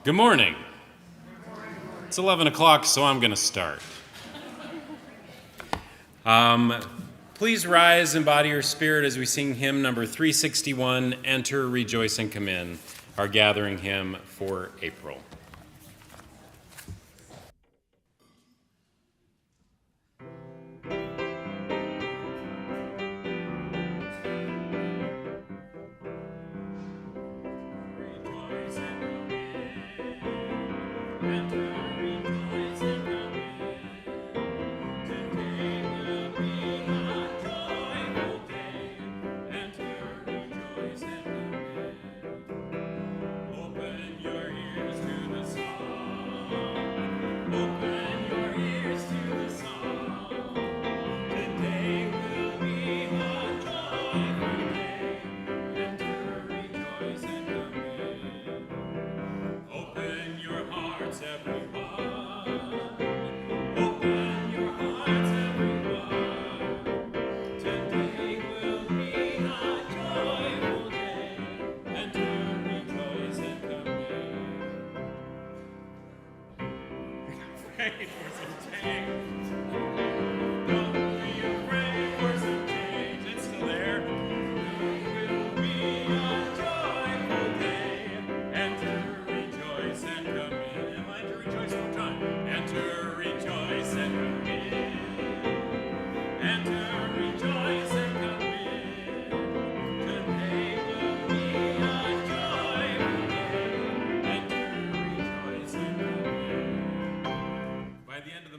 Good morning. It's 11 o'clock, so I'm going to start. Please rise and embody your spirit as we sing hymn number 361, Enter, Rejoice, and Come In, our gathering hymn for April.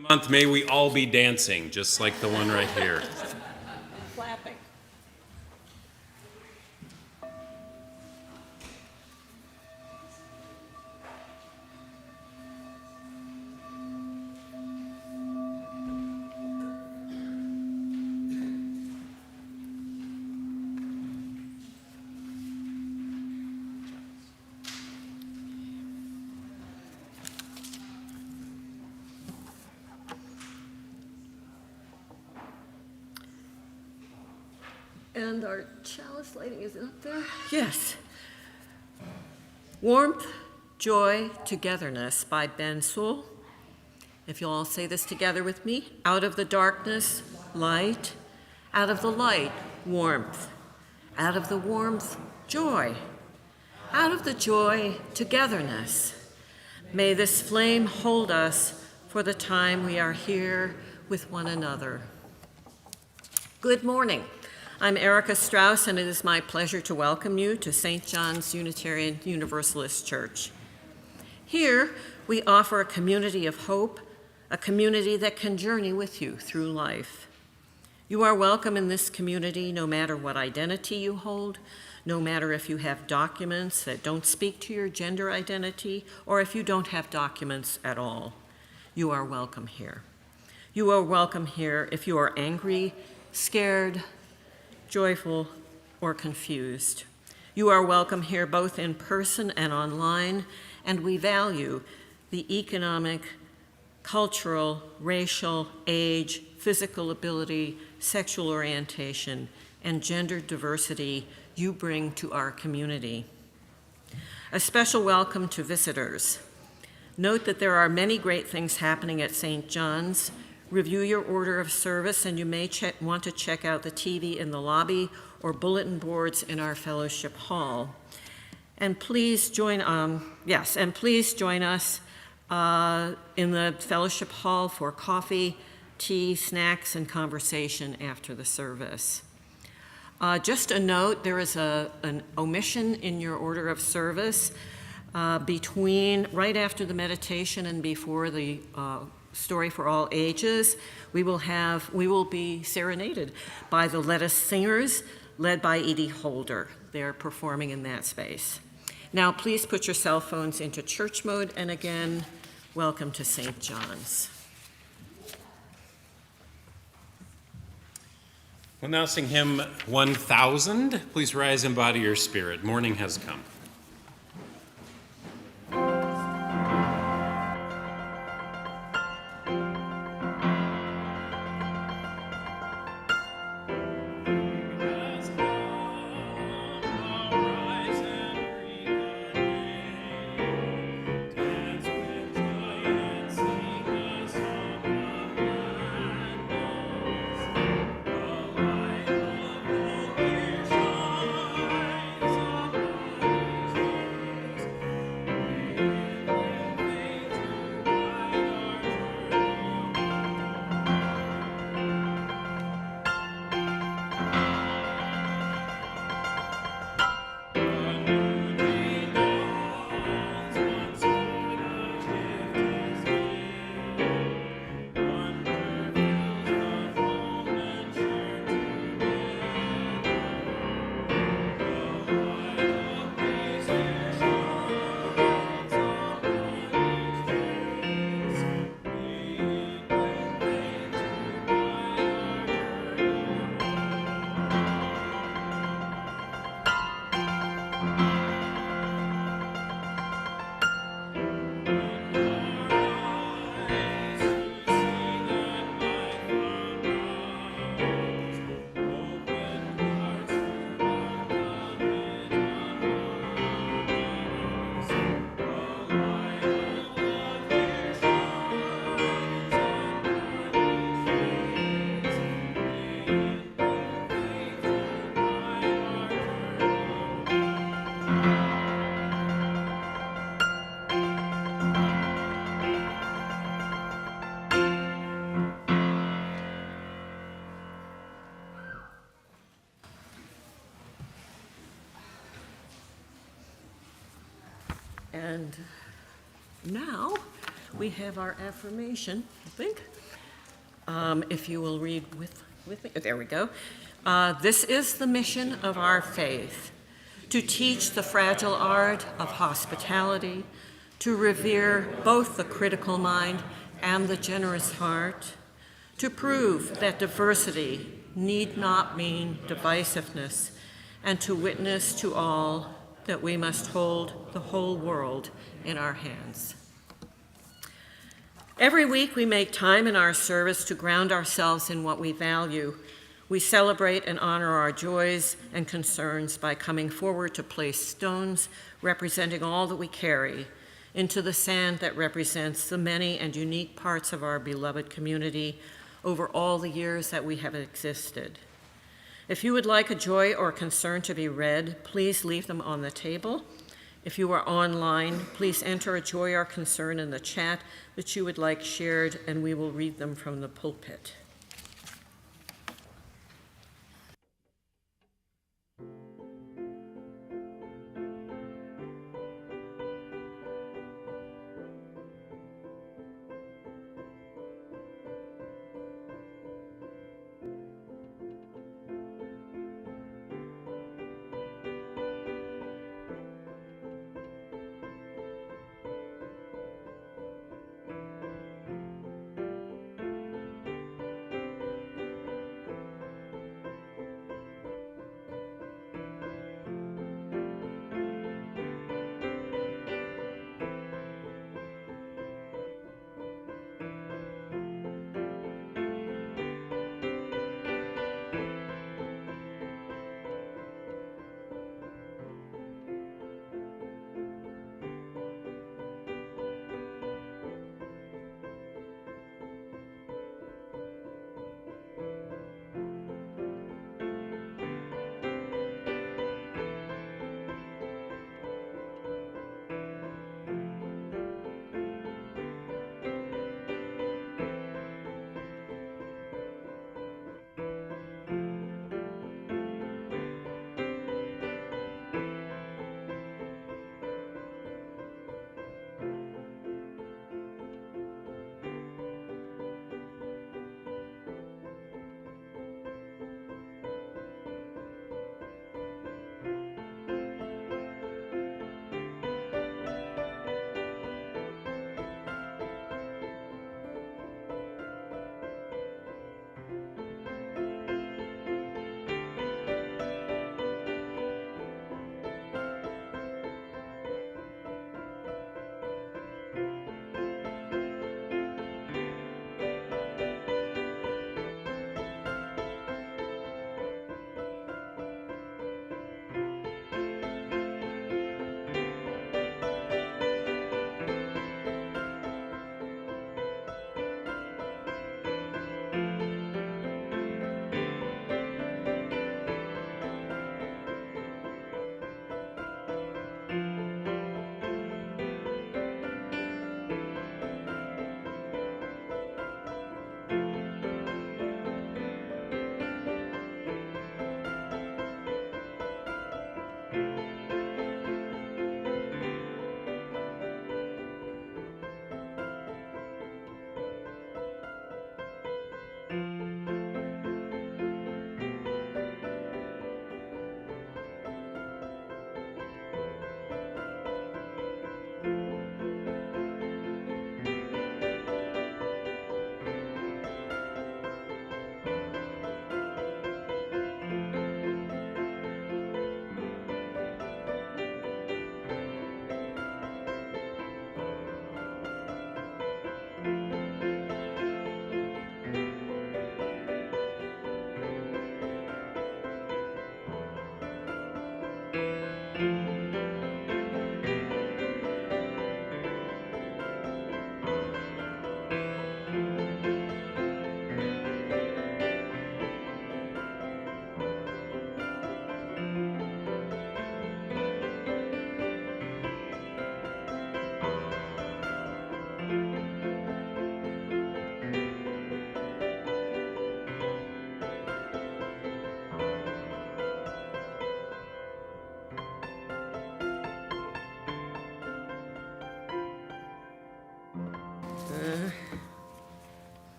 Month, may we all be dancing, just like the one right here. Clapping. And our chalice lighting is up there? Yes. Warmth, Joy, Togetherness by Ben Sewell. If you'll all say this together with me. Out of the darkness, light. Out of the light, warmth. Out of the warmth, joy. Out of the joy, togetherness. May this flame hold us for the time we are here with one another. Good morning. I'm Erica Strauss, and it is my pleasure to welcome you to St. John's Unitarian Universalist Church. Here, we offer a community of hope, a community that can journey with you through life. You are welcome in this community no matter what identity you hold, no matter if you have documents that don't speak to your gender identity, or if you don't have documents at all. You are welcome here. You are welcome here if you are angry, scared, joyful, or confused. You are welcome here both in person and online, and we value the economic, cultural, racial, age, physical ability, sexual orientation, and gender diversity you bring to our community. A special welcome to visitors. Note that there are many great things happening at St. John's. Review your order of service, and you may want to check out the TV in the lobby or bulletin boards in our fellowship hall. And please join us in the fellowship hall for coffee, tea, snacks, and conversation after the service. Just a note, there is an omission in your order of service right after the meditation and before the Story for All Ages. We will be serenaded by the Let Us Singers, led by Edie Holder. They're performing in that space. Now, please put your cell phones into church mode, and again, welcome to St. John's. We'll now sing hymn 1000. Please rise and embody your spirit. Morning has come. And now we have our affirmation, I think. If you will read with me. There we go. This is the mission of our faith, to teach the fragile art of hospitality, to revere both the critical mind and the generous heart, to prove that diversity need not mean divisiveness, and to witness to all that we must hold the whole world in our hands. Every week we make time in our service to ground ourselves in what we value. We celebrate and honor our joys and concerns by coming forward to place stones representing all that we carry into the sand that represents the many and unique parts of our beloved community over all the years that we have existed. If you would like a joy or concern to be read, please leave them on the table. If you are online, please enter a joy or concern in the chat that you would like shared, and we will read them from the pulpit.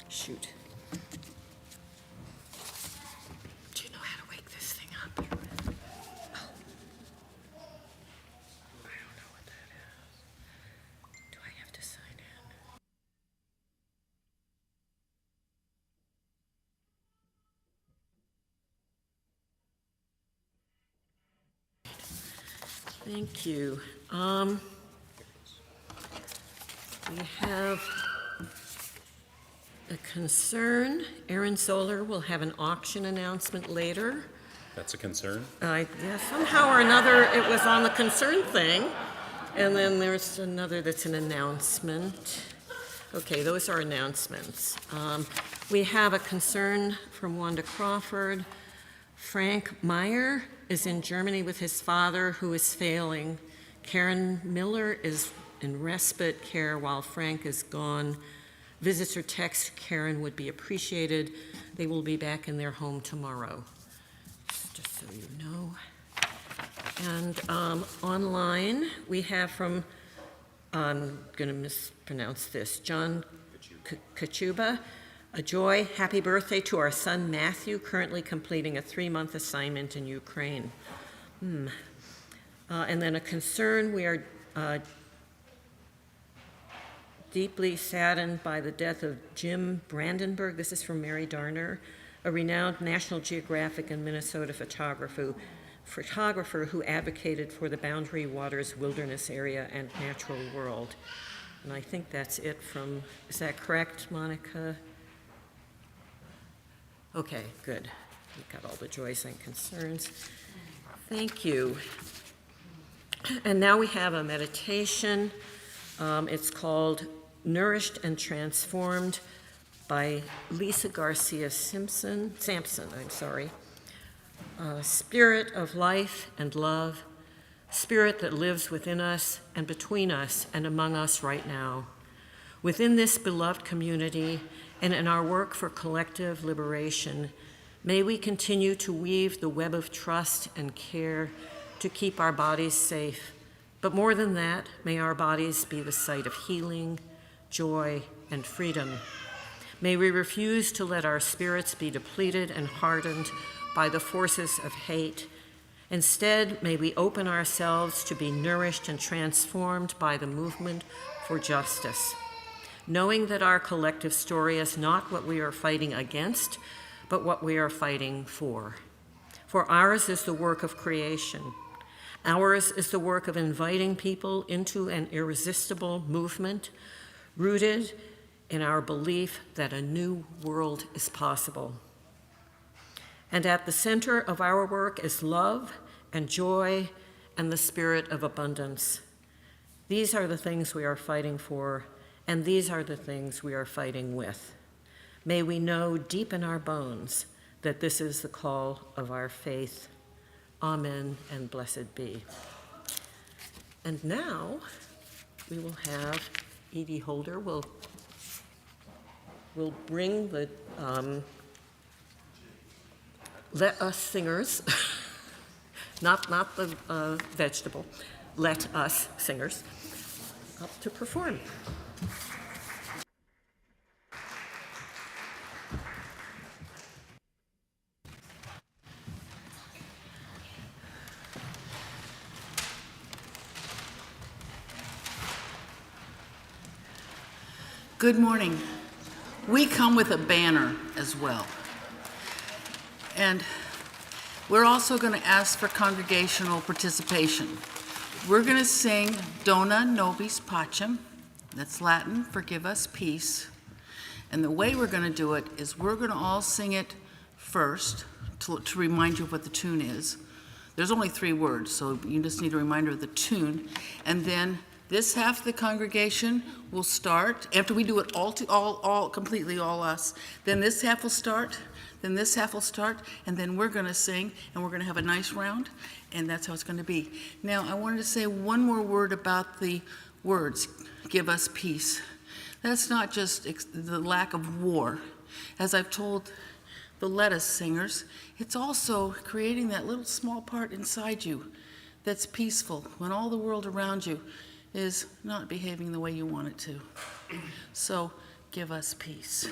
Shoot. Do you know how to wake this thing up? Oh. I don't know what that is. Do I have to sign in? Thank you. We have a concern. Aaron Solar will have an auction announcement later. That's a concern? Yeah, somehow or another, it was on the concern thing. And then there's another that's an announcement. Okay, those are announcements. We have a concern from Wanda Crawford. Frank Meyer is in Germany with his father, who is failing. Karen Miller is in respite care while Frank is gone. Visitor text Karen would be appreciated. They will be back in their home tomorrow, just so you know. And online, we have from, I'm going to mispronounce this, John Kachuba. A joy, happy birthday to our son Matthew, currently completing a 3-month assignment in Ukraine. And then a concern, we are deeply saddened by the death of Jim Brandenburg. This is from Mary Darner, a renowned National Geographic and Minnesota photographer who advocated for the Boundary Waters Wilderness Area and Natural World. And I think that's it from, is that correct, Monica? Okay, good. We've got all the joys and concerns. Thank you. And now we have a meditation. It's called Nourished and Transformed by Lisa Garcia Sampson. Spirit of life and love, spirit that lives within us and between us and among us right now. Within this beloved community and in our work for collective liberation, may we continue to weave the web of trust and care to keep our bodies safe. But more than that, may our bodies be the site of healing, joy, and freedom. May we refuse to let our spirits be depleted and hardened by the forces of hate. Instead, may we open ourselves to be nourished and transformed by the movement for justice, knowing that our collective story is not what we are fighting against, but what we are fighting for. For ours is the work of creation. Ours is the work of inviting people into an irresistible movement rooted in our belief that a new world is possible. And at the center of our work is love and joy and the spirit of abundance. These are the things we are fighting for, and these are the things we are fighting with. May we know deep in our bones that this is the call of our faith. Amen and blessed be. And now we will have Edie Holder will bring the Let Us singers, not the vegetable, Let Us singers, up to perform. Good morning. We come with a banner as well. And we're also going to ask for congregational participation. We're going to sing Dona Nobis Pacem. That's Latin, forgive us, peace. And the way we're going to do it is we're going to all sing it first to remind you of what the tune is. There's only 3 words, so you just need a reminder of the tune. And then this half of the congregation will start. After we do it all completely, all us, then this half will start, then this half will start, and then we're going to sing, and we're going to have a nice round, and that's how it's going to be. Now, I wanted to say one more word about the words, give us peace. That's not just the lack of war. As I've told the Let Us singers, it's also creating that little small part inside you that's peaceful when all the world around you is not behaving the way you want it to. So give us peace.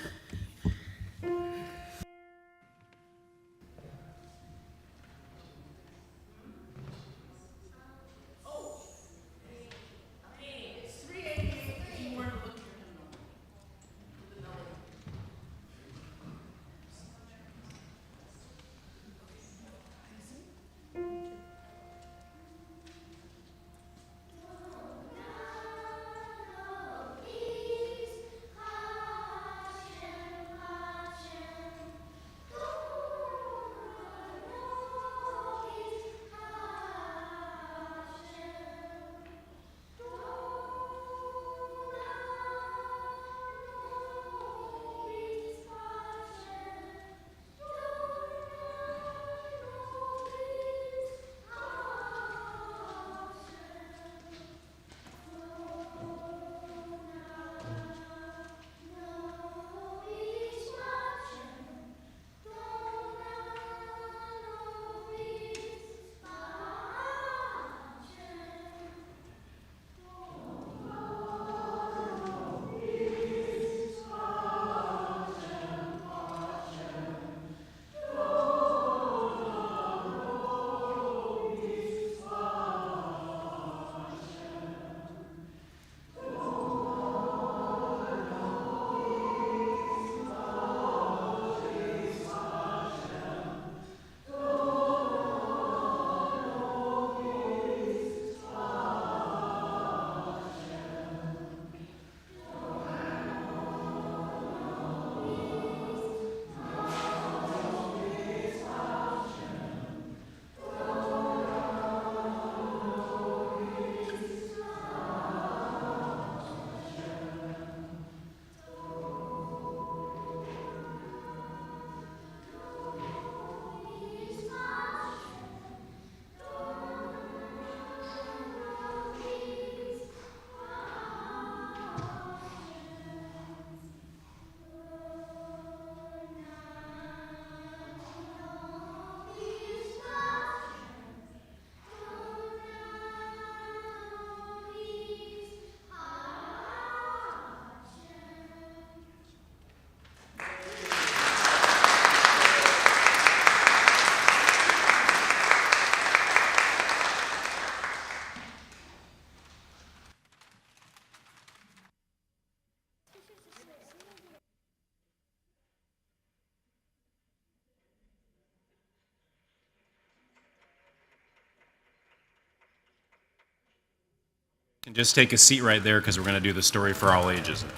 And just take a seat right there because we're going to do the story for all ages now.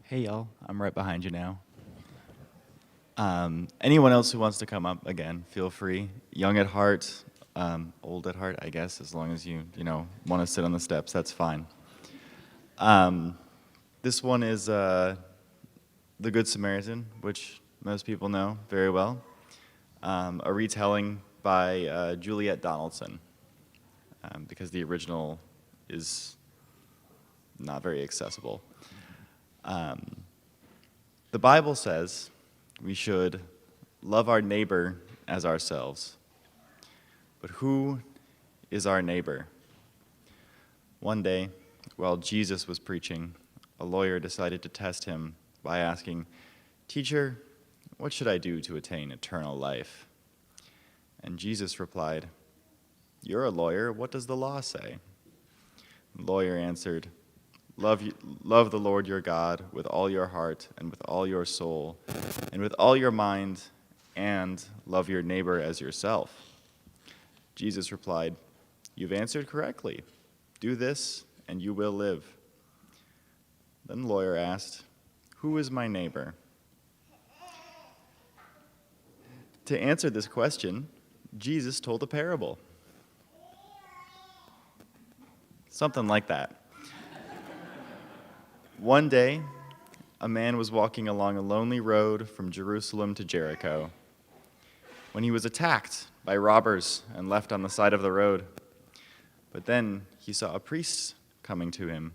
Hey, y'all. I'm right behind you now. Anyone else who wants to come up, again, feel free. Young at heart, old at heart, I guess, as long as you want to sit on the steps, that's fine. This one is The Good Samaritan, which most people know very well. A retelling by Juliet Donaldson, because the original is not very accessible. The Bible says we should love our neighbor as ourselves. But who is our neighbor? One day, while Jesus was preaching, a lawyer decided to test him by asking, "Teacher, what should I do to attain eternal life?" And Jesus replied, "You're a lawyer. What does the law say?" The lawyer answered, Love the Lord your God with all your heart and with all your soul and with all your mind, and love your neighbor as yourself." Jesus replied, "You've answered correctly. Do this, and you will live." Then the lawyer asked, "Who is my neighbor?" To answer this question, Jesus told a parable. Something like that. One day, a man was walking along a lonely road from Jerusalem to Jericho when he was attacked by robbers and left on the side of the road. But then he saw a priest coming to him.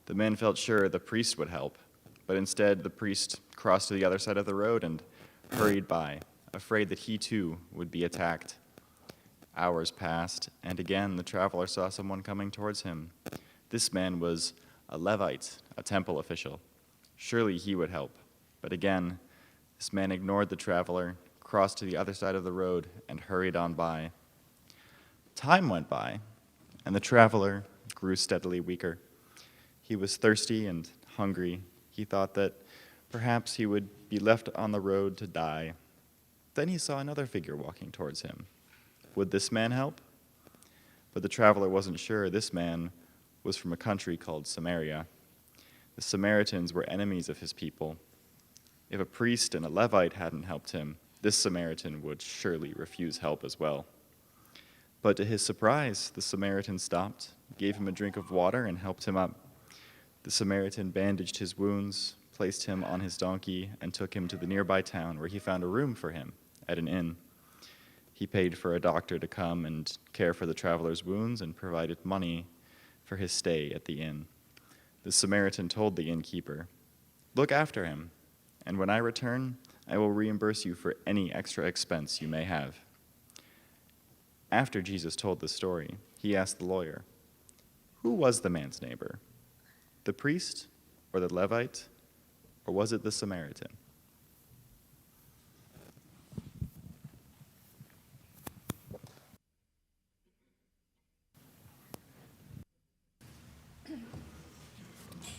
The man felt sure the priest would help, but instead the priest crossed to the other side of the road and hurried by, afraid that he too would be attacked. Hours passed, and again the traveler saw someone coming towards him. This man was a Levite, a temple official. Surely he would help. But again, this man ignored the traveler, crossed to the other side of the road, and hurried on by. Time went by, and the traveler grew steadily weaker. He was thirsty and hungry. He thought that perhaps he would be left on the road to die. Then he saw another figure walking towards him. Would this man help? But the traveler wasn't sure. This man was from a country called Samaria. The Samaritans were enemies of his people. If a priest and a Levite hadn't helped him, this Samaritan would surely refuse help as well. But to his surprise, the Samaritan stopped, gave him a drink of water, and helped him up. The Samaritan bandaged his wounds, placed him on his donkey, and took him to the nearby town where he found a room for him at an inn. He paid for a doctor to come and care for the traveler's wounds and provided money for his stay at the inn. The Samaritan told the innkeeper, "Look after him, and when I return, I will reimburse you for any extra expense you may have." After Jesus told the story, he asked the lawyer, "Who was the man's neighbor? The priest or the Levite, or was it the Samaritan?"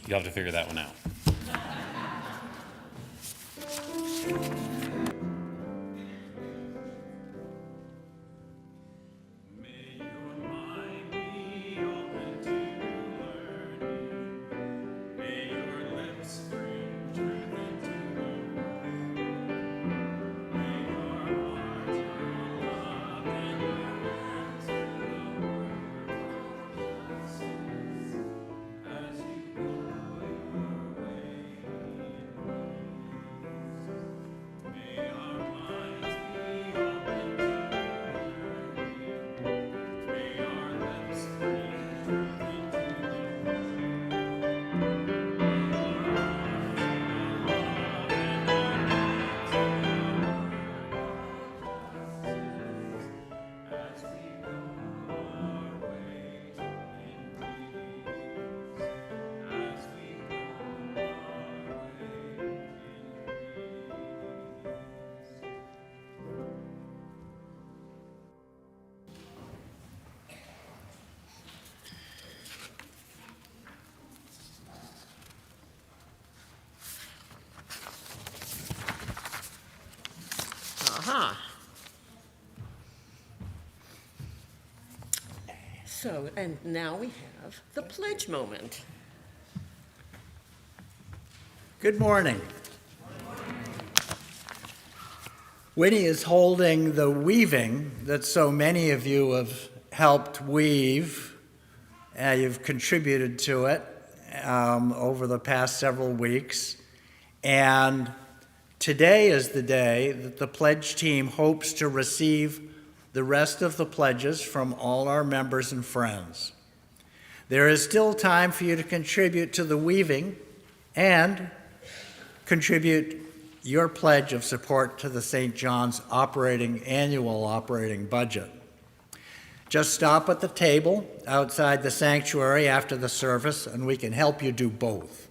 You'll have to figure that one out. Aha. So, and now we have the pledge moment. Good morning. Winnie is holding the weaving that so many of you have helped weave. You've contributed to it over the past several weeks. And today is the day that the pledge team hopes to receive the rest of the pledges from all our members and friends. There is still time for you to contribute to the weaving and contribute your pledge of support to the St. John's annual operating budget. Just stop at the table outside the sanctuary after the service and we can help you do both.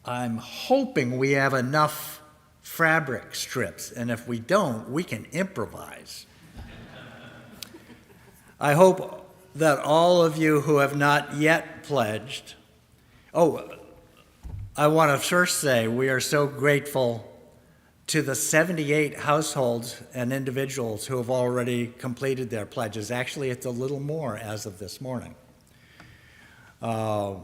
I'm hoping we have enough fabric strips, and if we don't, we can improvise. I hope that all of you who have not yet pledged, I want to first say we are so grateful to the 78 households and individuals who have already completed their pledges. Actually, it's a little more as of this morning. I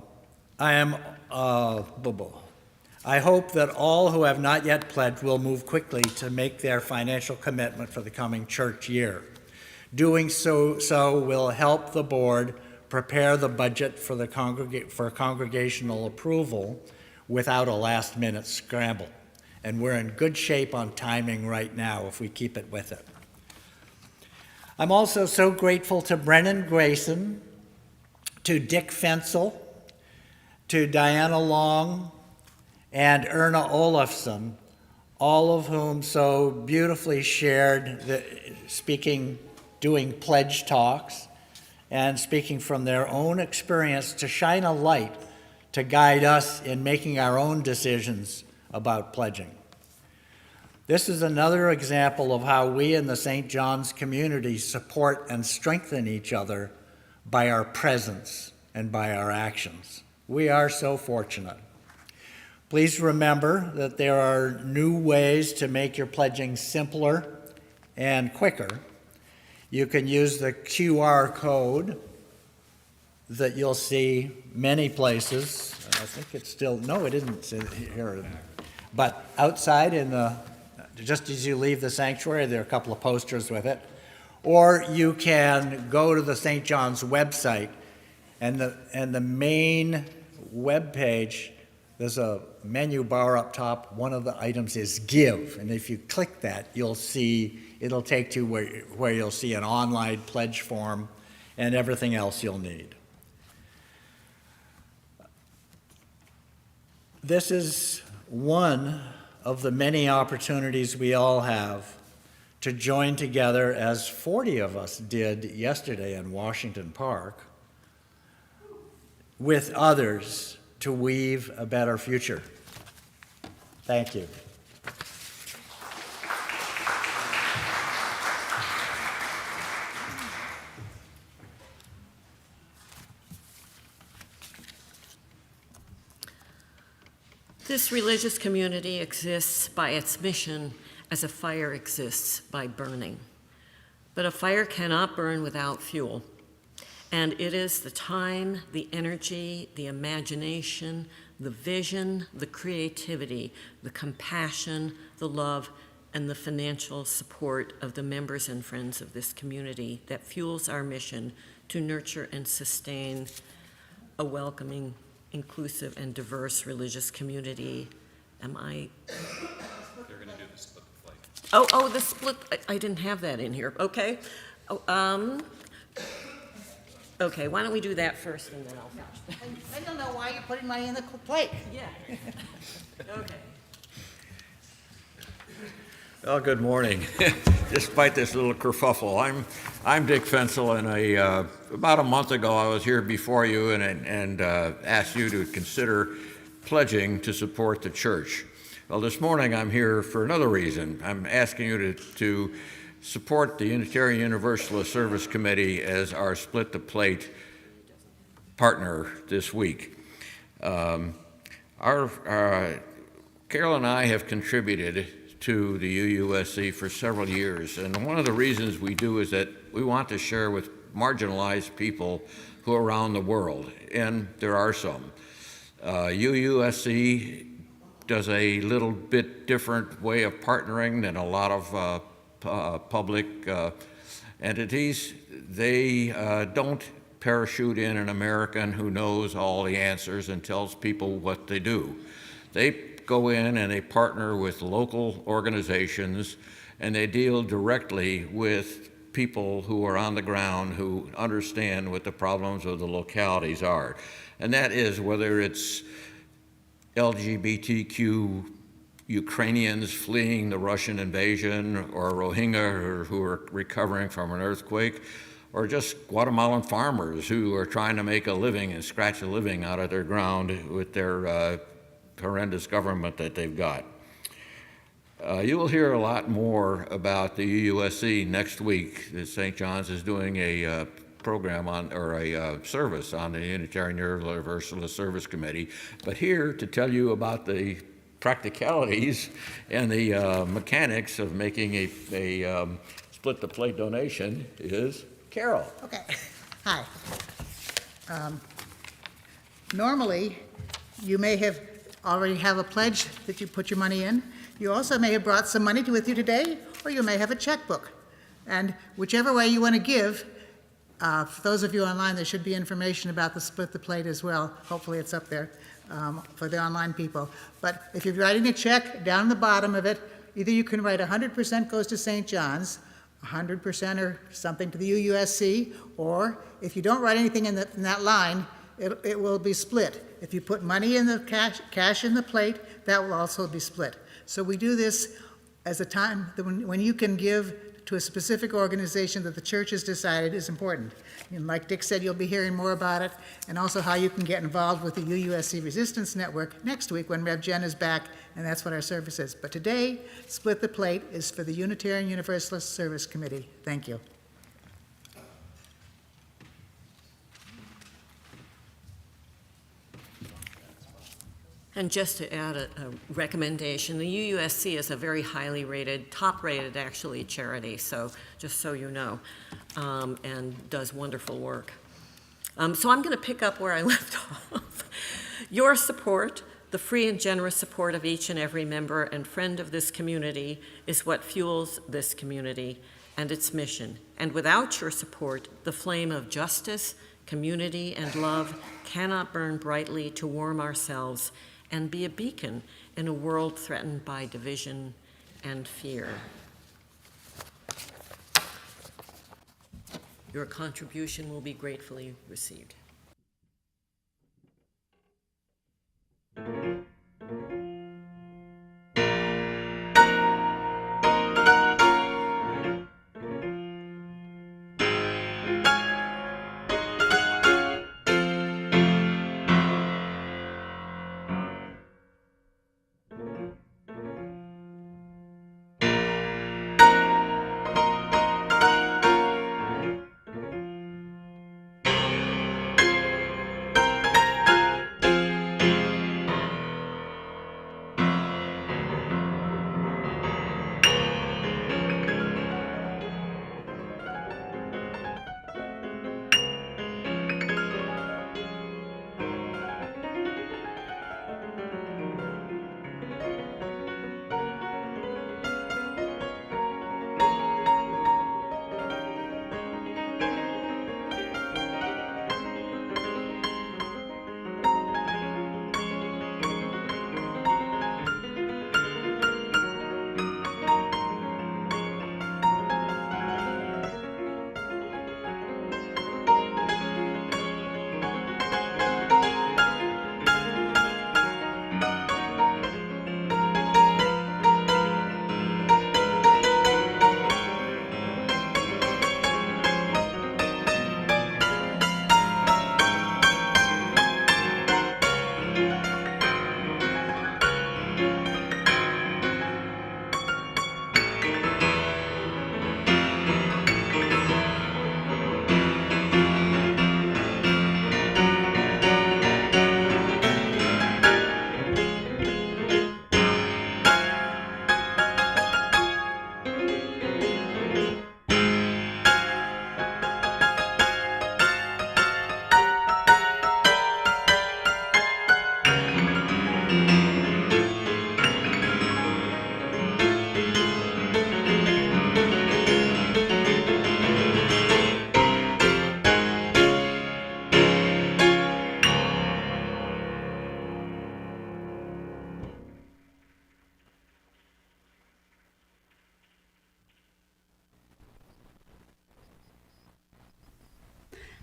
hope that all who have not yet pledged will move quickly to make their financial commitment for the coming church year. Doing so will help the board prepare the budget for congregational approval without a last-minute scramble. And we're in good shape on timing right now if we keep it with it. I'm also so grateful to Brennan Grayson, to Dick Fensel, to Diana Long, and Erna Olafson, all of whom so beautifully shared doing pledge talks and speaking from their own experience to shine a light to guide us in making our own decisions about pledging. This is another example of how we in the St. John's community support and strengthen each other by our presence and by our actions. We are so fortunate. Please remember that there are new ways to make your pledging simpler and quicker. You can use the QR code that you'll see many places. I think it's still, no, it isn't here. But outside just as you leave the sanctuary, there are a couple of posters with it. Or you can go to the St. John's website, and the main web page, there's a menu bar up top. One of the items is Give, and if you click that, you'll see, it'll take you where you'll see an online pledge form and everything else you'll need. This is one of the many opportunities we all have to join together, as 40 of us did yesterday in Washington Park, with others to weave a better future. Thank you. This religious community exists by its mission as a fire exists by burning. But a fire cannot burn without fuel. And it is the time, the energy, the imagination, the vision, the creativity, the compassion, the love, and the financial support of the members and friends of this community that fuels our mission to nurture and sustain a welcoming, inclusive, and diverse religious community. They're going to do the split the plate. Oh, the split. I didn't have that in here. Okay. Okay, why don't we do that first and then I'll finish. I don't know why you're putting money in the plate. Yeah. Okay. Well, good morning. Despite this little kerfuffle, I'm Dick Fensel, and about a month ago I was here before you and asked you to consider pledging to support the church. Well, this morning I'm here for another reason. I'm asking you to support the Unitarian Universalist Service Committee as our Split the Plate partner this week. Carol and I have contributed to the UUSC for several years, and one of the reasons we do is that we want to share with marginalized people who are around the world, and there are some. UUSC does a little bit different way of partnering than a lot of public entities. They don't parachute in an American who knows all the answers and tells people what they do. They go in and they partner with local organizations, and they deal directly with people who are on the ground who understand what the problems of the localities are. And that is whether it's LGBTQ Ukrainians fleeing the Russian invasion, or Rohingya who are recovering from an earthquake, or just Guatemalan farmers who are trying to make a living and scratch a living out of their ground with their horrendous government that they've got. You will hear a lot more about the UUSC next week. St. John's is doing a program on, or a service on the Unitarian Universalist Service Committee. But here to tell you about the practicalities and the mechanics of making a split the plate donation is Carol. Okay. Hi. Normally, you may have already have a pledge that you put your money in. You also may have brought some money with you today, or you may have a checkbook. And whichever way you want to give, for those of you online, there should be information about the split the plate as well. Hopefully it's up there for the online people. But if you're writing a check, down the bottom of it, either you can write 100% goes to St. John's, 100% or something to the UUSC, or if you don't write anything in that line, it will be split. If you put money in the cash in the plate, that will also be split. So we do this as a time that when you can give to a specific organization that the church has decided is important. And like Dick said, you'll be hearing more about it, and also how you can get involved with the UUSC Resistance Network next week when Rev Jen is back, and that's what our service is. But today, Split the Plate is for the Unitarian Universalist Service Committee. Thank you. And just to add a recommendation, the UUSC is a very highly rated, top-rated actually charity, so just so you know, and does wonderful work. So I'm going to pick up where I left off. Your support, the free and generous support of each and every member and friend of this community, is what fuels this community and its mission. And without your support, the flame of justice, community, and love cannot burn brightly to warm ourselves and be a beacon in a world threatened by division and fear. Your contribution will be gratefully received.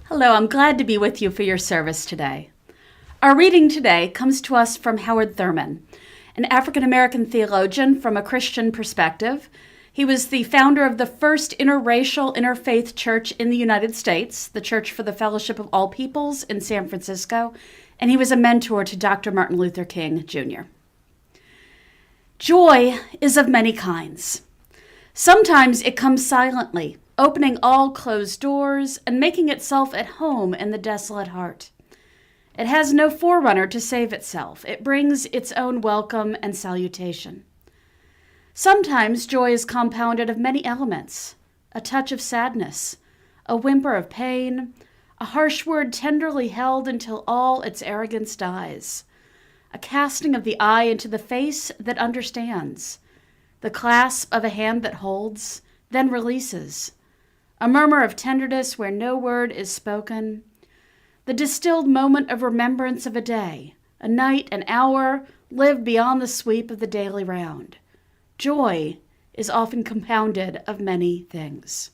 Hello, I'm glad to be with you for your service today. Our reading today comes to us from Howard Thurman, an African-American theologian from a Christian perspective. He was the founder of the first interracial, interfaith church in the United States, the Church for the Fellowship of All Peoples in San Francisco, and he was a mentor to Dr. Martin Luther King, Jr. Joy is of many kinds. Sometimes it comes silently, opening all closed doors and making itself at home in the desolate heart. It has no forerunner to save itself. It brings its own welcome and salutation. Sometimes joy is compounded of many elements: a touch of sadness, a whimper of pain, a harsh word tenderly held until all its arrogance dies, a casting of the eye into the face that understands, the clasp of a hand that holds, then releases, a murmur of tenderness where no word is spoken, the distilled moment of remembrance of a day, a night, an hour, lived beyond the sweep of the daily round. Joy is often compounded of many things.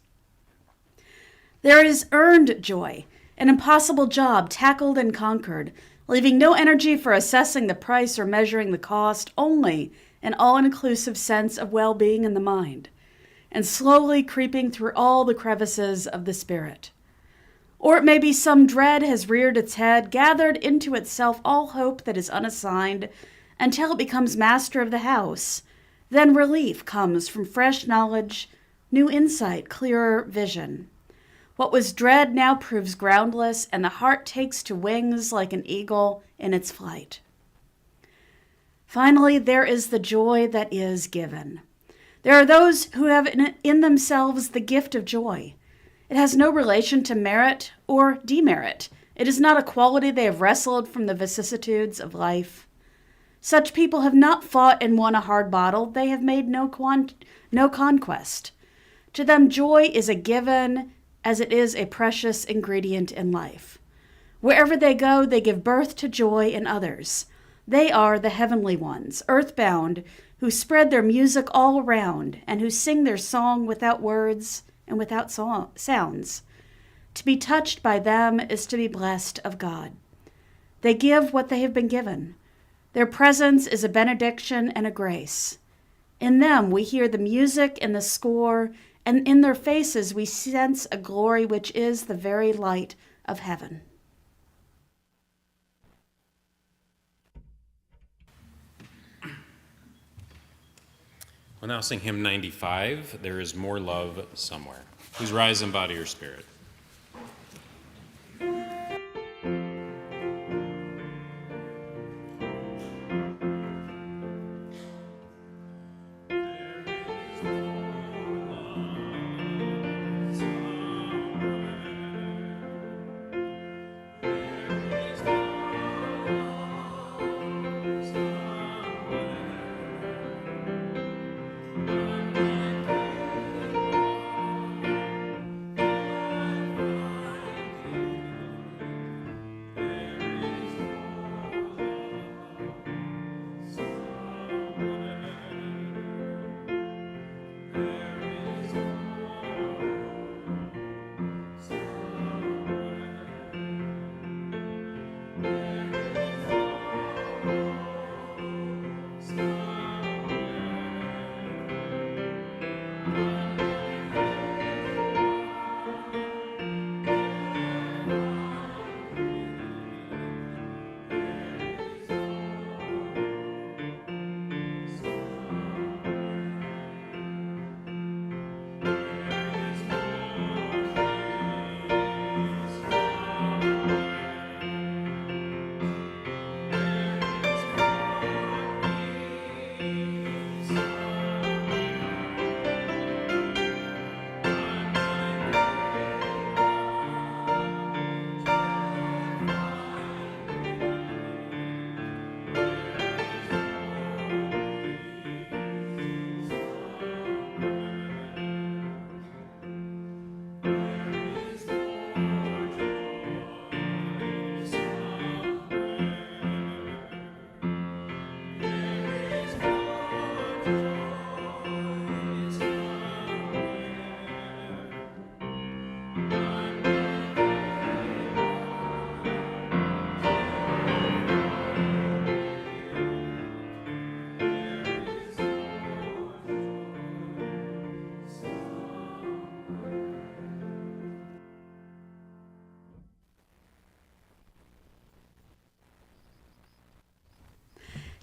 There is earned joy, an impossible job tackled and conquered, leaving no energy for assessing the price or measuring the cost, only an all-inclusive sense of well-being in the mind, and slowly creeping through all the crevices of the spirit. Or it may be some dread has reared its head, gathered into itself all hope that is unassigned, until it becomes master of the house. Then relief comes from fresh knowledge, new insight, clearer vision. What was dread now proves groundless, and the heart takes to wings like an eagle in its flight. Finally, there is the joy that is given. There are those who have in themselves the gift of joy. It has no relation to merit or demerit. It is not a quality they have wrestled from the vicissitudes of life. Such people have not fought and won a hard battle. They have made no conquest. To them, joy is a given, as it is a precious ingredient in life. Wherever they go, they give birth to joy in others. They are the heavenly ones, earthbound, who spread their music all around and who sing their song without words and without sounds. To be touched by them is to be blessed of God. They give what they have been given. Their presence is a benediction and a grace. In them we hear the music and the score, and in their faces we sense a glory which is the very light of heaven. We'll now sing hymn 95, There is More Love Somewhere. Please rise in body or spirit.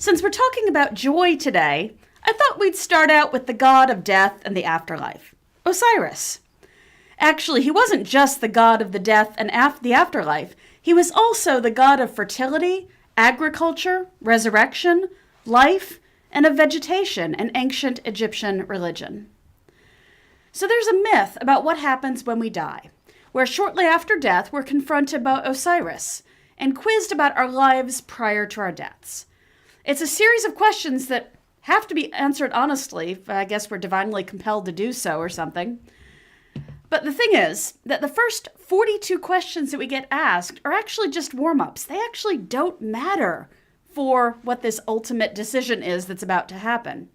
Since we're talking about joy today, I thought we'd start out with the god of death and the afterlife, Osiris. Actually, he wasn't just the god of the death and the afterlife. He was also the god of fertility, agriculture, resurrection, life, and of vegetation in ancient Egyptian religion. So there's a myth about what happens when we die, where shortly after death we're confronted by Osiris and quizzed about our lives prior to our deaths. It's a series of questions that have to be answered honestly. I guess we're divinely compelled to do so or something. But the thing is that the first 42 questions that we get asked are actually just warm-ups. They actually don't matter for what this ultimate decision is that's about to happen.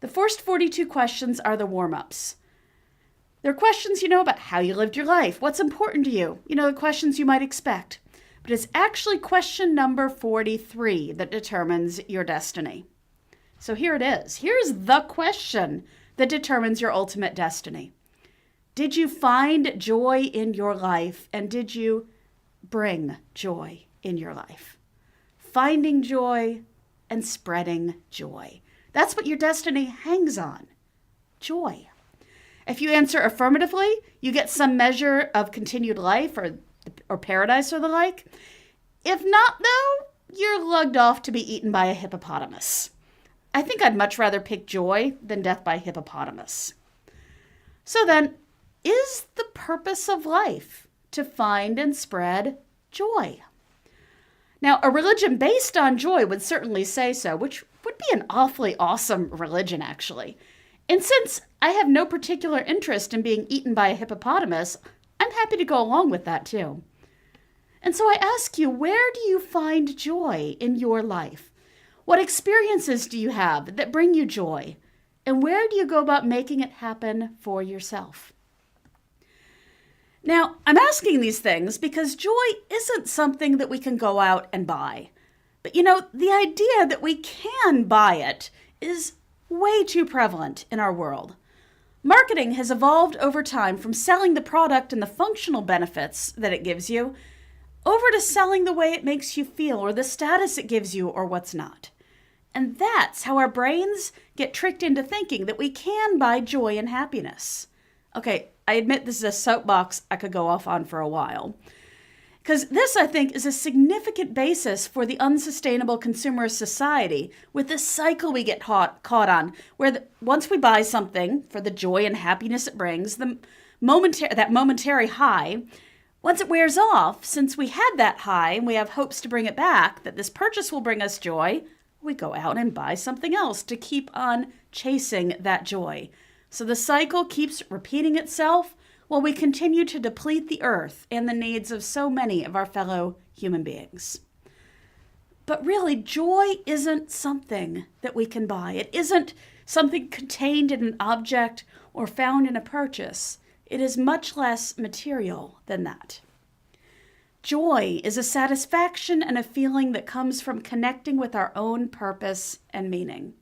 The first 42 questions are the warm-ups. They're questions, about how you lived your life, what's important to you, the questions you might expect. But it's actually question number 43 that determines your destiny. So here it is. Here's the question that determines your ultimate destiny. Did you find joy in your life, and did you bring joy in your life? Finding joy and spreading joy. That's what your destiny hangs on. Joy. If you answer affirmatively, you get some measure of continued life or paradise or the like. If not, though, you're lugged off to be eaten by a hippopotamus. I think I'd much rather pick joy than death by hippopotamus. So then, is the purpose of life to find and spread joy? Now, a religion based on joy would certainly say so, which would be an awfully awesome religion, actually. And since I have no particular interest in being eaten by a hippopotamus, I'm happy to go along with that too. And so I ask you, where do you find joy in your life? What experiences do you have that bring you joy? And where do you go about making it happen for yourself? Now, I'm asking these things because joy isn't something that we can go out and buy. But the idea that we can buy it is way too prevalent in our world. Marketing has evolved over time from selling the product and the functional benefits that it gives you over to selling the way it makes you feel or the status it gives you or what's not. And that's how our brains get tricked into thinking that we can buy joy and happiness. Okay, I admit this is a soapbox I could go off on for a while. Because this, I think, is a significant basis for the unsustainable consumerist society with the cycle we get caught on, where once we buy something for the joy and happiness it brings, that momentary high, once it wears off, since we had that high and we have hopes to bring it back, that this purchase will bring us joy, we go out and buy something else to keep on chasing that joy. So the cycle keeps repeating itself while we continue to deplete the earth and the needs of so many of our fellow human beings. But really, joy isn't something that we can buy. It isn't something contained in an object or found in a purchase. It is much less material than that. Joy is a satisfaction and a feeling that comes from connecting with our own purpose and meaning.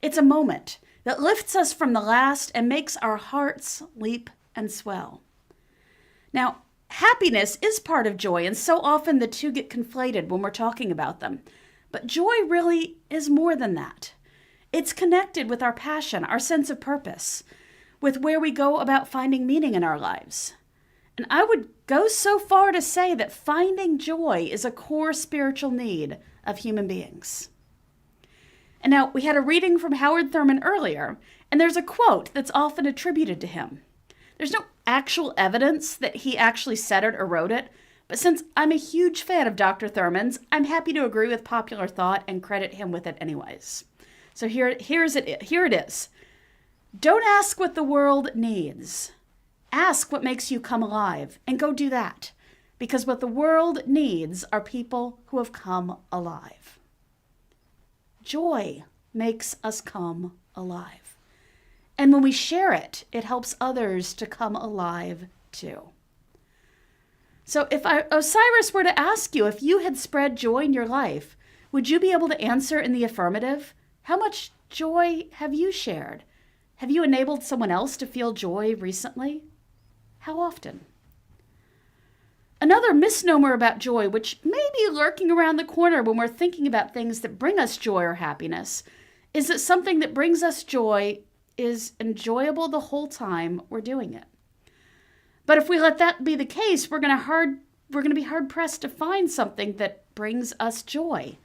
It's a moment that lifts us from the last and makes our hearts leap and swell. Now, happiness is part of joy, and so often the two get conflated when we're talking about them. But joy really is more than that. It's connected with our passion, our sense of purpose, with where we go about finding meaning in our lives. And I would go so far to say that finding joy is a core spiritual need of human beings. And now, we had a reading from Howard Thurman earlier, and there's a quote that's often attributed to him. There's no actual evidence that he actually said it or wrote it, but since I'm a huge fan of Dr. Thurman's, I'm happy to agree with popular thought and credit him with it anyways. So here it is. Don't ask what the world needs. Ask what makes you come alive, and go do that, because what the world needs are people who have come alive. Joy makes us come alive. And when we share it, it helps others to come alive too. So if Osiris were to ask you if you had spread joy in your life, would you be able to answer in the affirmative? How much joy have you shared? Have you enabled someone else to feel joy recently? How often? Another misnomer about joy, which may be lurking around the corner when we're thinking about things that bring us joy or happiness, is that something that brings us joy is enjoyable the whole time we're doing it. But if we let that be the case, we're going to be hard pressed to find something that brings us joy.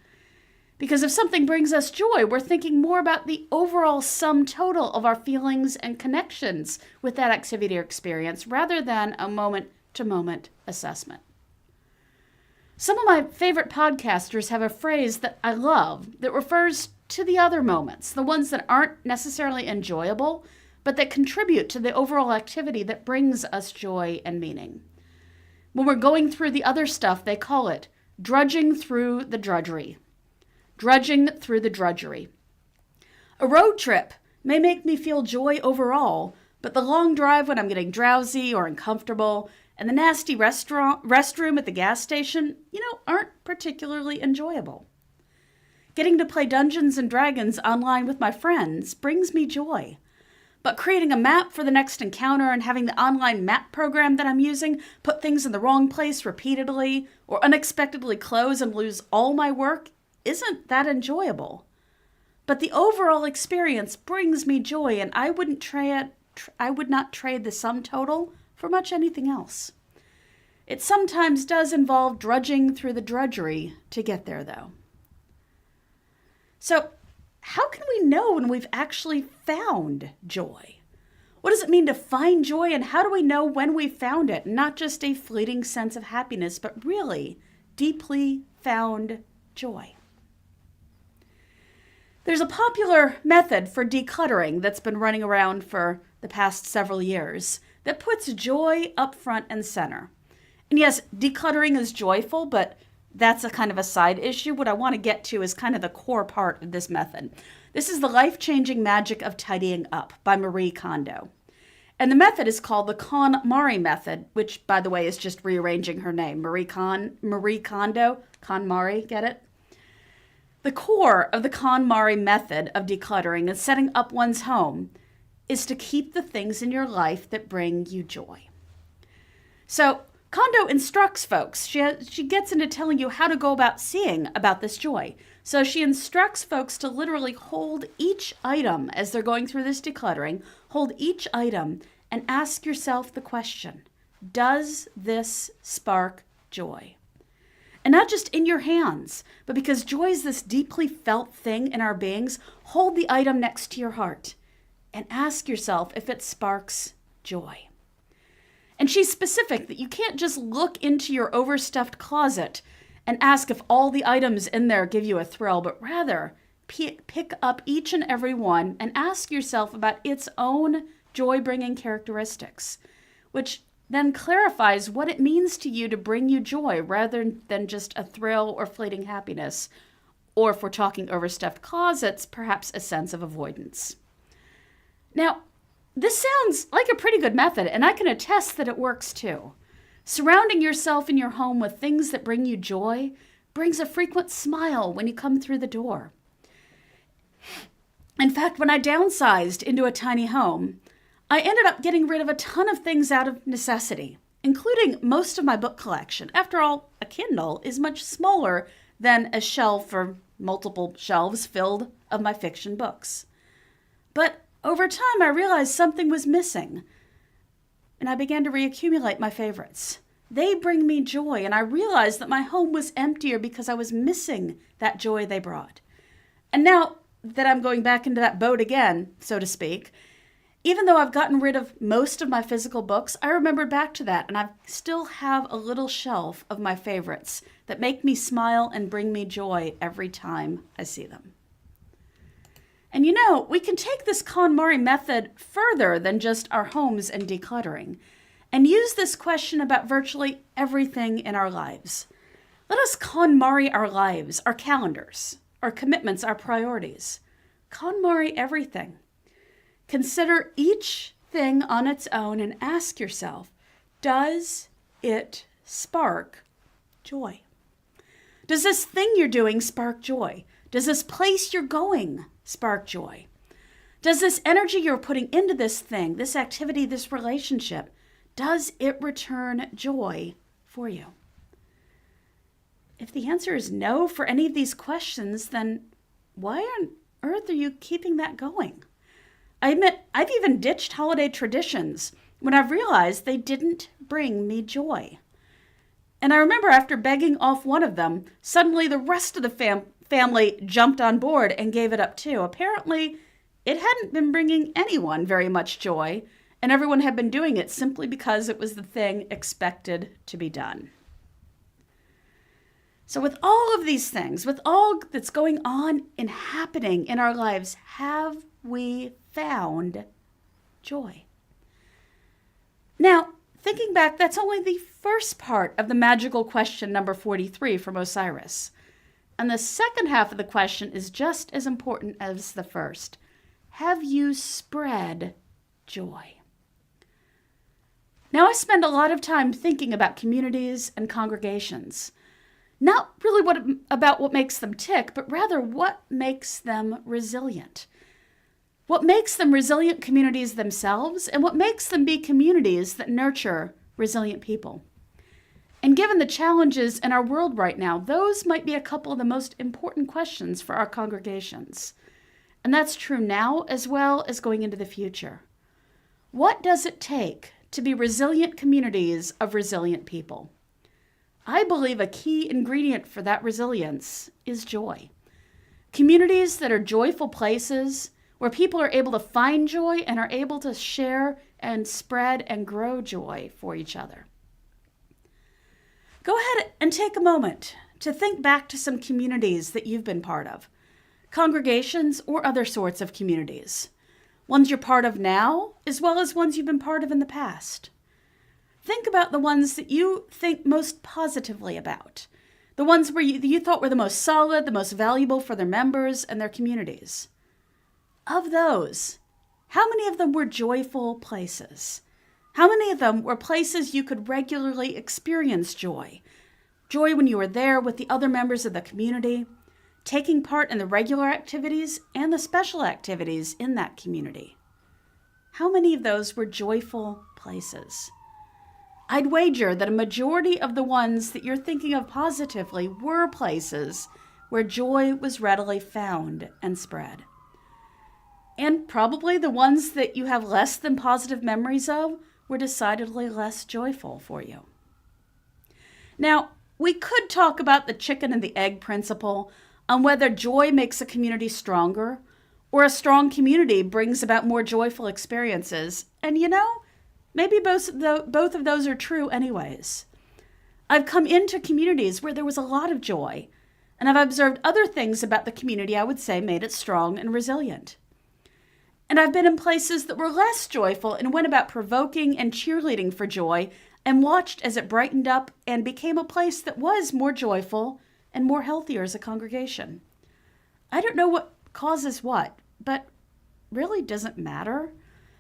Because if something brings us joy, we're thinking more about the overall sum total of our feelings and connections with that activity or experience rather than a moment-to-moment assessment. Some of my favorite podcasters have a phrase that I love that refers to the other moments, the ones that aren't necessarily enjoyable, but that contribute to the overall activity that brings us joy and meaning. When we're going through the other stuff, they call it drudging through the drudgery. Drudging through the drudgery. A road trip may make me feel joy overall, but the long drive when I'm getting drowsy or uncomfortable and the nasty restroom at the gas station, aren't particularly enjoyable. Getting to play Dungeons and Dragons online with my friends brings me joy. But creating a map for the next encounter and having the online map program that I'm using put things in the wrong place repeatedly or unexpectedly close and lose all my work isn't that enjoyable. But the overall experience brings me joy, and I would not trade the sum total for much anything else. It sometimes does involve drudging through the drudgery to get there, though. So, how can we know when we've actually found joy? What does it mean to find joy, and how do we know when we've found it? Not just a fleeting sense of happiness, but really deeply found joy. There's a popular method for decluttering that's been running around for the past several years that puts joy up front and center. And yes, decluttering is joyful, but that's a kind of a side issue. What I want to get to is kind of the core part of this method. This is The Life-Changing Magic of Tidying Up by Marie Kondo. And the method is called the KonMari method, which, by the way, is just rearranging her name. Marie Kondo, KonMari, get it? The core of the KonMari method of decluttering and setting up one's home is to keep the things in your life that bring you joy. So, Kondo instructs folks. She gets into telling you how to go about seeing about this joy. So she instructs folks to literally hold each item as they're going through this decluttering, hold each item and ask yourself the question, does this spark joy? And not just in your hands, but because joy is this deeply felt thing in our beings, hold the item next to your heart and ask yourself if it sparks joy. And she's specific that you can't just look into your overstuffed closet and ask if all the items in there give you a thrill, but rather pick up each and every one and ask yourself about its own joy-bringing characteristics, which then clarifies what it means to you to bring you joy rather than just a thrill or fleeting happiness, or if we're talking overstuffed closets, perhaps a sense of avoidance. Now, this sounds like a pretty good method, and I can attest that it works too. Surrounding yourself in your home with things that bring you joy brings a frequent smile when you come through the door. In fact, when I downsized into a tiny home, I ended up getting rid of a ton of things out of necessity, including most of my book collection. After all, a Kindle is much smaller than a shelf or multiple shelves filled of my fiction books. But over time, I realized something was missing, and I began to reaccumulate my favorites. They bring me joy, and I realized that my home was emptier because I was missing that joy they brought. And now that I'm going back into that boat again, so to speak, even though I've gotten rid of most of my physical books, I remembered back to that, and I still have a little shelf of my favorites that make me smile and bring me joy every time I see them. And we can take this KonMari method further than just our homes and decluttering, and use this question about virtually everything in our lives. Let us KonMari our lives, our calendars, our commitments, our priorities. KonMari everything. Consider each thing on its own and ask yourself, does it spark joy? Does this thing you're doing spark joy? Does this place you're going spark joy? Does this energy you're putting into this thing, this activity, this relationship, does it return joy for you? If the answer is no for any of these questions, then why on earth are you keeping that going? I admit, I've even ditched holiday traditions when I've realized they didn't bring me joy. And I remember after begging off one of them, suddenly the rest of the family jumped on board and gave it up too. Apparently, it hadn't been bringing anyone very much joy, and everyone had been doing it simply because it was the thing expected to be done. So with all of these things, with all that's going on and happening in our lives, have we found joy? Now, thinking back, that's only the first part of the magical question number 43 from Osiris. And the second half of the question is just as important as the first. have you spread joy? Now, I spend a lot of time thinking about communities and congregations. Not really about what makes them tick, but rather what makes them resilient. What makes them resilient communities themselves, and what makes them be communities that nurture resilient people. And given the challenges in our world right now, those might be a couple of the most important questions for our congregations. And that's true now as well as going into the future. What does it take to be resilient communities of resilient people? I believe a key ingredient for that resilience is joy. Communities that are joyful places where people are able to find joy and are able to share and spread and grow joy for each other. Go ahead and take a moment to think back to some communities that you've been part of, congregations or other sorts of communities, ones you're part of now, as well as ones you've been part of in the past. Think about the ones that you think most positively about, the ones where you thought were the most solid, the most valuable for their members and their communities. Of those, how many of them were joyful places? How many of them were places you could regularly experience joy? Joy when you were there with the other members of the community, taking part in the regular activities and the special activities in that community. How many of those were joyful places? I'd wager that a majority of the ones that you're thinking of positively were places where joy was readily found and spread. And probably the ones that you have less than positive memories of were decidedly less joyful for you. Now, we could talk about the chicken and the egg principle on whether joy makes a community stronger or a strong community brings about more joyful experiences. And maybe both of those are true anyways. I've come into communities where there was a lot of joy, and I've observed other things about the community I would say made it strong and resilient. And I've been in places that were less joyful and went about provoking and cheerleading for joy and watched as it brightened up and became a place that was more joyful and more healthier as a congregation. I don't know what causes what, but really doesn't matter.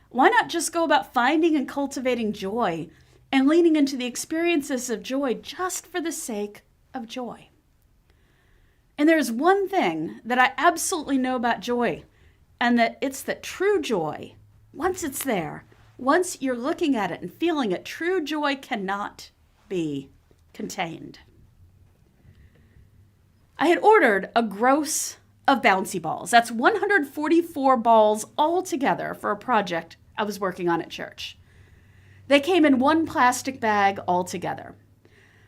Why not just go about finding and cultivating joy and leaning into the experiences of joy just for the sake of joy? And there's one thing that I absolutely know about joy, and it's that true joy, once it's there, once you're looking at it and feeling it, true joy cannot be contained. I had ordered a gross of bouncy balls. That's 144 balls all together for a project I was working on at church. They came in one plastic bag all together.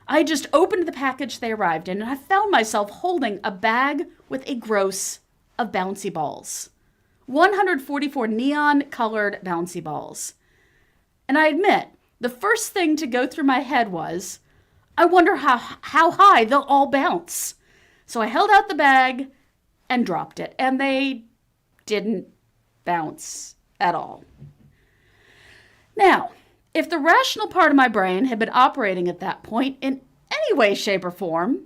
I just opened the package they arrived in, and I found myself holding a bag with a gross of bouncy balls. 144 neon-colored bouncy balls. And I admit, the first thing to go through my head was, I wonder how high they'll all bounce. So I held out the bag and dropped it, and they didn't bounce at all. Now, if the rational part of my brain had been operating at that point in any way, shape, or form,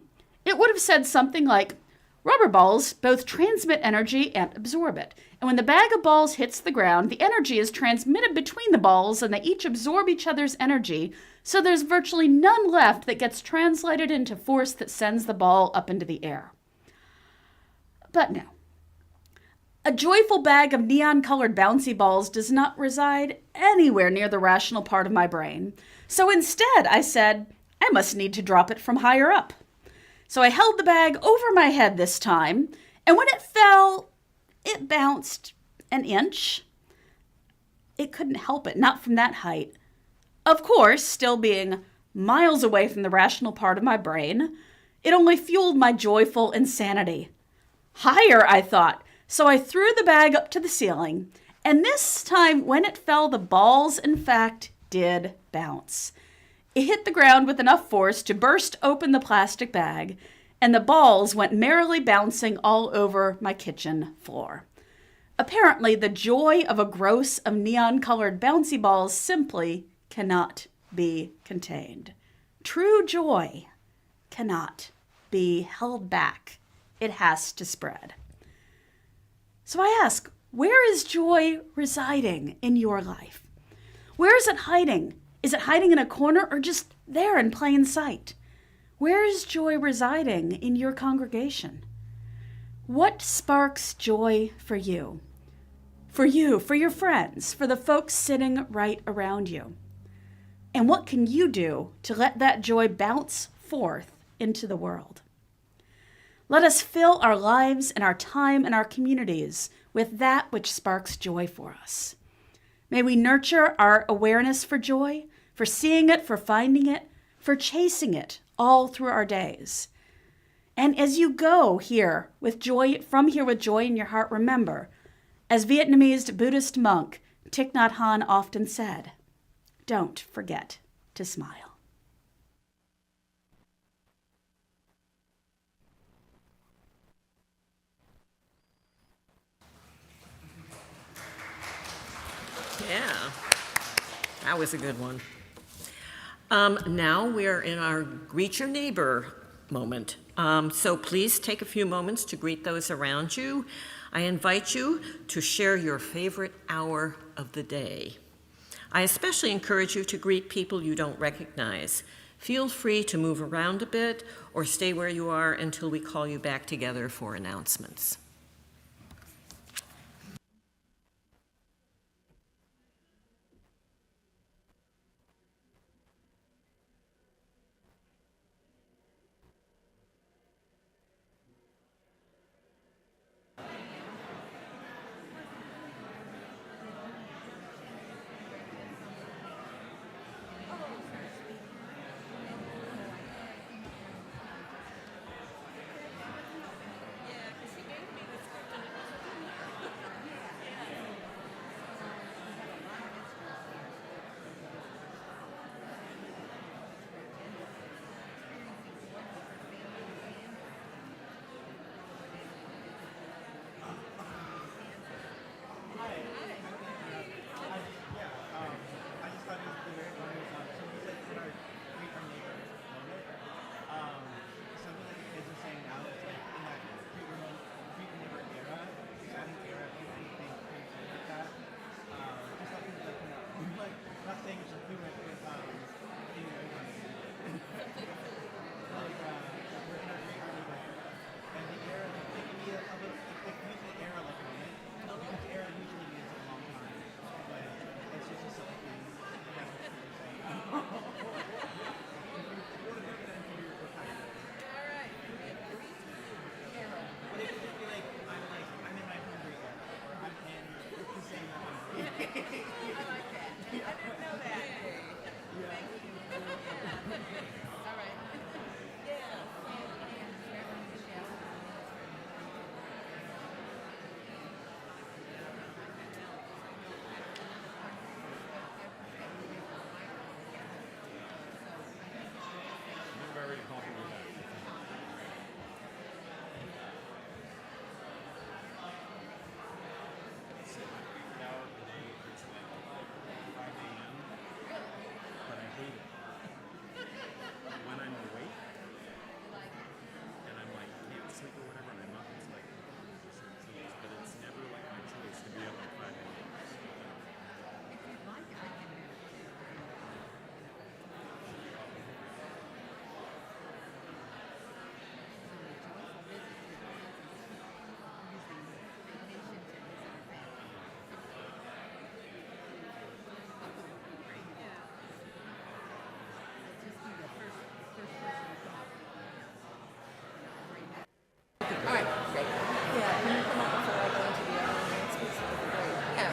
it would have said something like, rubber balls both transmit energy and absorb it. And when the bag of balls hits the ground, the energy is transmitted between the balls and they each absorb each other's energy, so there's virtually none left that gets translated into force that sends the ball up into the air. But no. A joyful bag of neon-colored bouncy balls does not reside anywhere near the rational part of my brain. So instead, I said, I must need to drop it from higher up. So I held the bag over my head this time, and when it fell, it bounced an inch. It couldn't help it, not from that height. Of course, still being miles away from the rational part of my brain, it only fueled my joyful insanity. Higher, I thought, so I threw the bag up to the ceiling, and this time when it fell, the balls, in fact, did bounce. It hit the ground with enough force to burst open the plastic bag, and the balls went merrily bouncing all over my kitchen floor. Apparently, the joy of a gross of neon-colored bouncy balls simply cannot be contained. True joy cannot be held back. It has to spread. So I ask, Where is joy residing in your life? Where is it hiding? Is it hiding in a corner or just there in plain sight? Where is joy residing in your congregation? What sparks joy for you? For you, for your friends, for the folks sitting right around you? And what can you do to let that joy bounce forth into the world? Let us fill our lives and our time and our communities with that which sparks joy for us. May we nurture our awareness for joy, for seeing it, for finding it, for chasing it all through our days. And as you go here with joy, from here with joy in your heart, remember, as Vietnamese Buddhist monk Thich Nhat Hanh often said, don't forget to smile. Yeah, that was a good one. Now we're in our greet your neighbor moment. So please take a few moments to greet those around you. I invite you to share your favorite hour of the day. I especially encourage you to greet people you don't recognize. Feel free to move around a bit or stay where you are until we call you back together for announcements.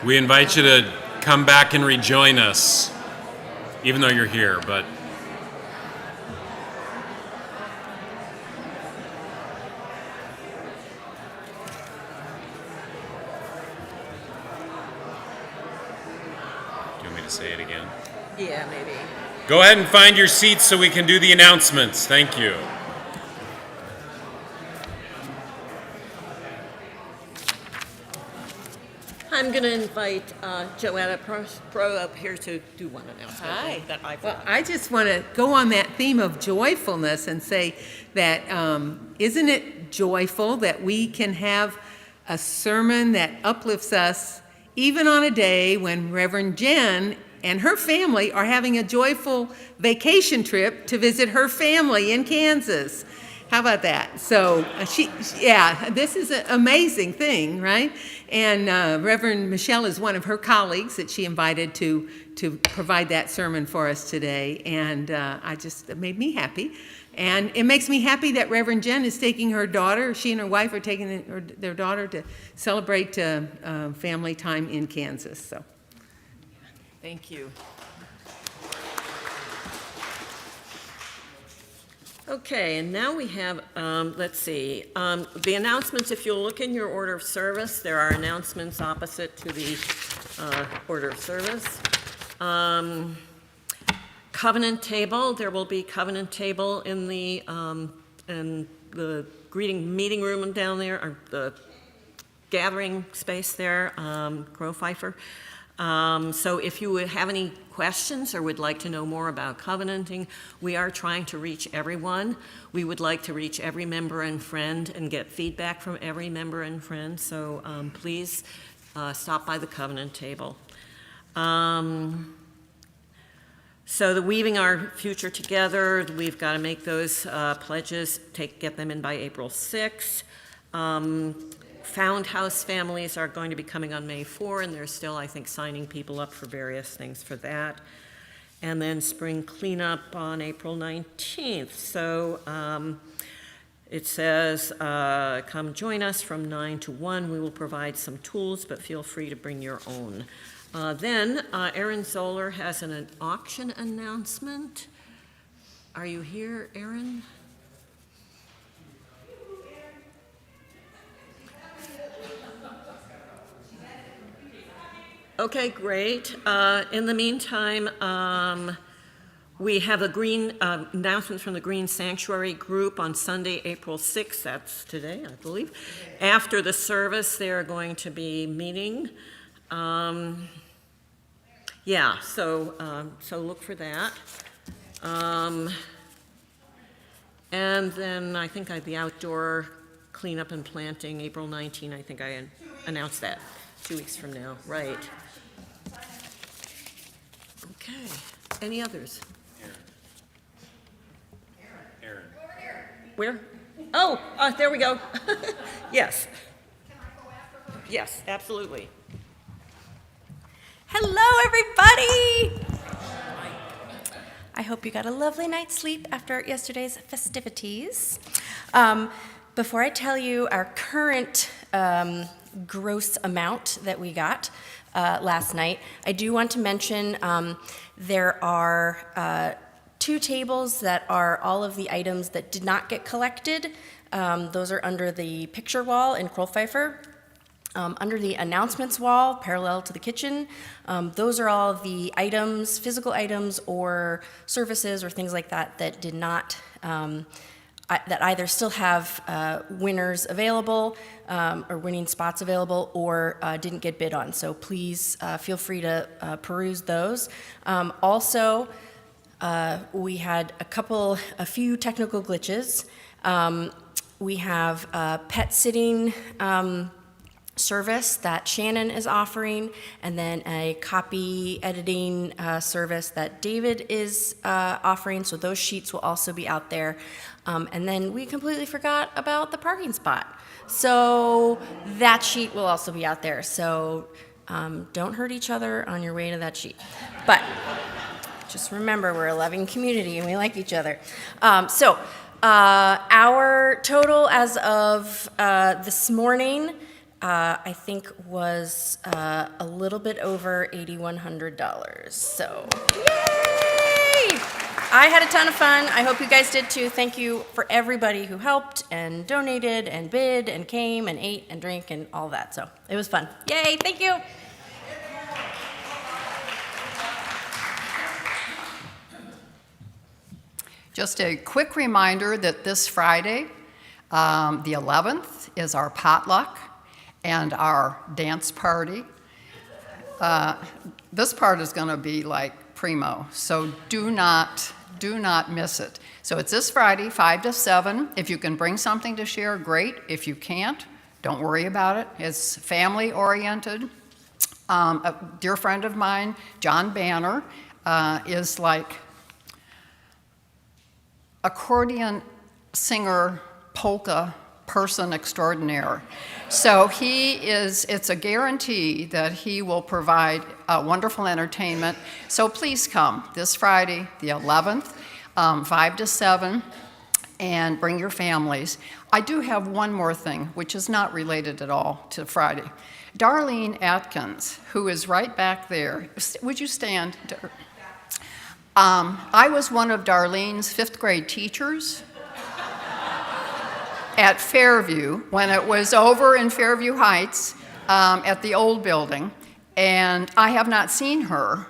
We invite you to come back and rejoin us, even though you're here, but do you want me to say it again? Yeah, maybe. Go ahead and find your seats so we can do the announcements. Thank you. I'm going to invite Joanna Pro up here to do one announcement. Hi. That I Well, forgot. I just want to go on that theme of joyfulness and say that isn't it joyful that we can have a sermon that uplifts us even on a day when Reverend Jen and her family are having a joyful vacation trip to visit her family in Kansas. How about that? So this is an amazing thing, right? And Reverend Michelle is one of her colleagues that she invited to provide that sermon for us today. And it made me happy. And it makes me happy that Reverend Jen is taking her daughter, she and her wife are taking their daughter to celebrate family time in Kansas. So, Thank you. Okay, and now we have, let's see, the announcements. If you'll look in your order of service, there are announcements opposite to the order of service. Covenant table, there will be covenant table in the greeting meeting room down there, or the gathering space there, Crow Pfeiffer. So if you would have any questions or would like to know more about covenanting, we are trying to reach everyone. We would like to reach every member and friend and get feedback from every member and friend. So please stop by the covenant table. So the Weaving Our Future Together, we've got to make those pledges, get them in by April 6th. Found House families are going to be coming on May 4, and they're still, I think, signing people up for various things for that. And then spring cleanup on April 19th. So it says, come join us from 9 to 1. We will provide some tools, but feel free to bring your own. Then Aaron Zoller has an auction announcement. Are you here, Aaron? Okay, great. In the meantime, we have a announcement from the Green Sanctuary Group on Sunday, April 6th. That's today, I believe. After the service, they are going to be meeting. So look for that. And then I think the outdoor cleanup and planting, April 19, I think I announced that 2 weeks from now, right. Okay, any others? Aaron. Where? Oh, there we go. Yes. Can I go after her? Yes, absolutely. Hello, everybody! I hope you got a lovely night's sleep after yesterday's festivities. Before I tell you our current gross amount that we got last night, I do want to mention there are 2 tables that are all of the items that did not get collected. Those are under the picture wall in Kroll Pfeiffer. Under the announcements wall, parallel to the kitchen, those are all the items, physical items or services or things like that that did not, that either still have winners available or winning spots available or didn't get bid on. So please feel free to peruse those. Also, we had a few technical glitches. We have pet sitting service that Shannon is offering, and then a copy editing service that David is offering, so those sheets will also be out there. And then we completely forgot about the parking spot. So that sheet will also be out there. So don't hurt each other on your way to that sheet. But just remember, we're a loving community and we like each other. Our total as of this morning, I think was a little bit over $8,100. So, yay! I had a ton of fun. I hope you guys did too. Thank you for everybody who helped and donated and bid and came and ate and drank and all that. So it was fun. Yay! Thank you. Just a quick reminder that this Friday, the 11th, is our potluck and our dance party. This part is going to be like primo, so do not miss it. So it's this Friday, 5 to 7. If you can bring something to share, great. If you can't, Don't worry about it. It's family-oriented. A dear friend of mine, John Banner, is like accordion singer, polka person extraordinaire. So it's a guarantee that he will provide wonderful entertainment. So please come this Friday, the 11th, 5 to 7, and bring your families. I do have one more thing, which is not related at all to Friday. Darlene Atkins, who is right back there, would you stand? I was one of Darlene's 5th grade teachers at Fairview when it was over in Fairview Heights at the old building, and I have not seen her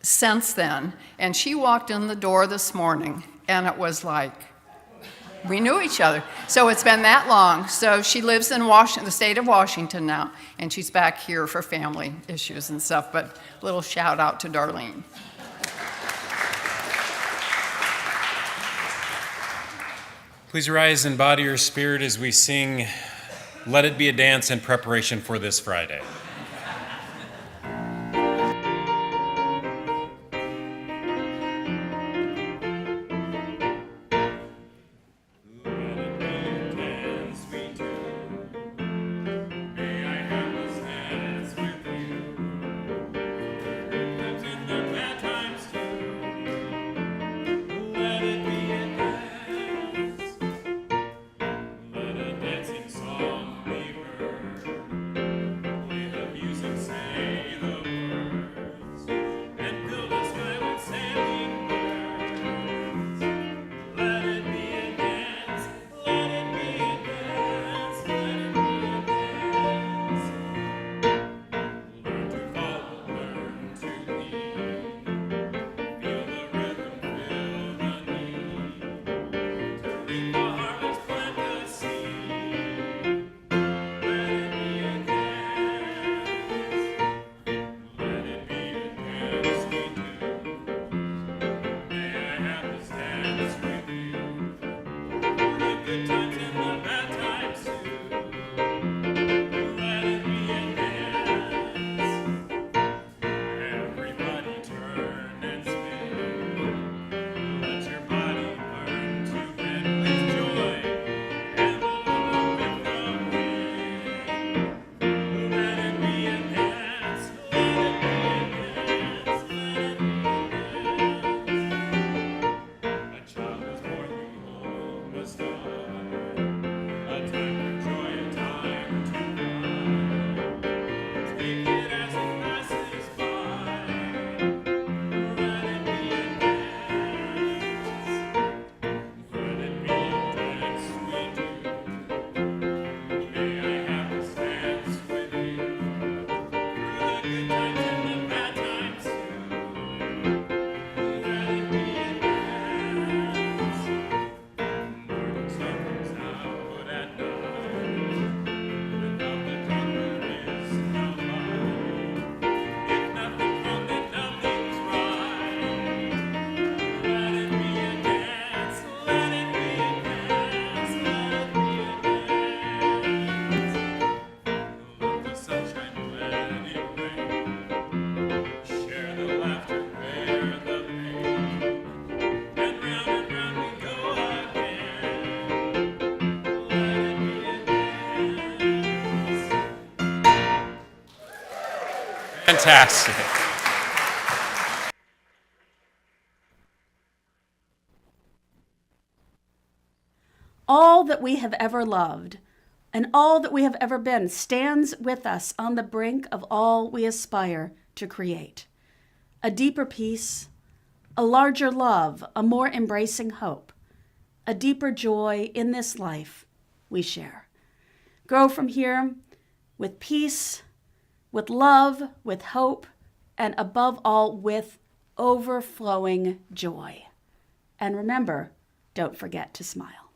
since then. And she walked in the door this morning, and it was like, we knew each other. So it's been that long. So she lives in the state of Washington now, and she's back here for family issues and stuff. But a little shout out to Darlene. Please rise in body or spirit as we sing Let It Be a Dance in preparation for this Friday. Fantastic. All that we have ever loved and all that we have ever been stands with us on the brink of all we aspire to create. A deeper peace, a larger love, a more embracing hope, a deeper joy in this life we share. Grow from here with peace, with love, with hope, and above all, with overflowing joy. And remember, don't forget to smile.